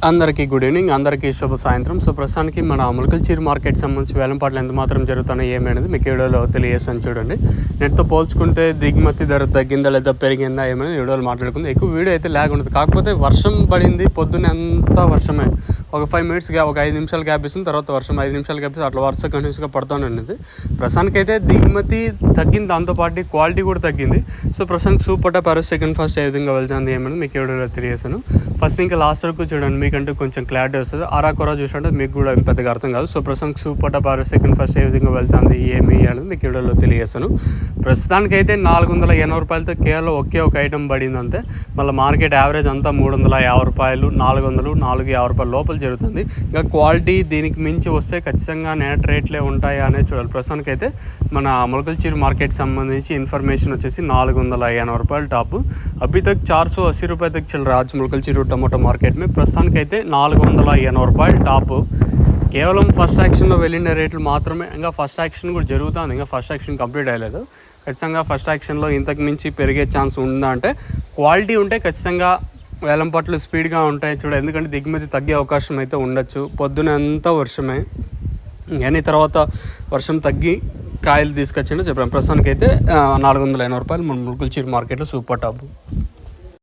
అందరికీ good evening, అందరికీ శుభ సాయంత్రం. సో ప్రస్తుతానికి మన ములకల్చీరు మార్కెట్ సంబంధించి వేలంపాట్లు ఎంత మాత్రం జరుగుతున్నాయి ఏమనేది మీకు వీడియోలో తెలియజేస్తాను. చూడండి, నెట్తో పోల్చుకుంటే దిగుమతి ధర తగ్గిందా లేదా పెరిగిందా ఏమనేది వీడియోలో మాట్లాడుకుంది. ఎక్కువ వీడియో అయితే ల్యాగ్ ఉండదు, కాకపోతే వర్షం పడింది పొద్దున్న అంతా వర్షమే. ఒక 5 మినిట్స్ ఒక 5 నిమిషాలు గ్యాప్ ఇస్తుంది, తర్వాత వర్షం 5 నిమిషాలు గ్యాప్ ఇస్తుంది, అట్లా వరుస కంటిన్యూస్గా పడుతూనే ఉన్నది. ప్రస్తుతానికి అయితే దిగుమతి తగ్గింది, దాంతోపాటు క్వాలిటీ కూడా తగ్గింది. సో ప్రస్తుతానికి సూపర్ టాప్ సెకండ్ ఫస్ట్ ఏ విధంగా వెళ్తుంది ఏమని మీకు వీడియోలో తెలియజేస్తాను. ఫస్ట్ ఇంకా లాస్ట్ వరకు చూడండి, మీకంటే కొంచెం క్లారిటీ వస్తుంది. ఆరాకొరా చూసుకుంటే మీకు కూడా పెద్దగా అర్థం కాదు. సో ప్రస్తుతానికి సూపర్ టాప్ సెకండ్ ఫస్ట్ ఏ విధంగా వెళ్తుంది ఏమి అనేది మీకు వీడియోలో తెలియజేస్తాను. ప్రస్తుతానికి అయితే 480 రూపాయలతో కేవలం ఒకే ఒక ఐటమ్ పడింది అంతే. మళ్ళీ మార్కెట్ యావరేజ్ అంతా 350 రూపాయలు, 400, 450 రూపాయల లోపల జరుగుతుంది. ఇంకా క్వాలిటీ దీనికి మించి వస్తే ఖచ్చితంగా నెట్ రేట్లే ఉంటాయా అనేది చూడాలి. ప్రస్తుతానికి అయితే మన ములకల్చీరు మార్కెట్ సంబంధించి ఇన్ఫర్మేషన్ వచ్చేసి 480 రూపాయలు టాప్. अभी तक 480 रुपये तक चल रहा है आज मुलकलचीरू टमाटो मार्केट में. ప్రస్తుతానికి అయితే 480 రూపాయలు టాప్. కేవలం ఫస్ట్ యాక్షన్లో వెళ్ళిన రేట్లు మాత్రమే. ఇంకా ఫస్ట్ యాక్షన్ కూడా జరుగుతుంది, ఇంకా ఫస్ట్ యాక్షన్ కంప్లీట్ అయ్యలేదు. ఖచ్చితంగా ఫస్ట్ యాక్షన్లో ఇంతకు మించి పెరిగే ఛాన్స్ ఉందా అంటే క్వాలిటీ ఉంటే ఖచ్చితంగా వేలంపాట్లు స్పీడ్గా ఉంటాయి చూడ. ఎందుకంటే దిగుమతి తగ్గే అవకాశం అయితే ఉండొచ్చు. పొద్దున అంతా వర్షమే, కానీ తర్వాత వర్షం తగ్గి కాయలు తీసుకొచ్చిండో చెప్పాను. ప్రస్తుతానికి అయితే 480 రూపాయలు మన ములకల్చీరు మార్కెట్లో సూపర్ టాప్.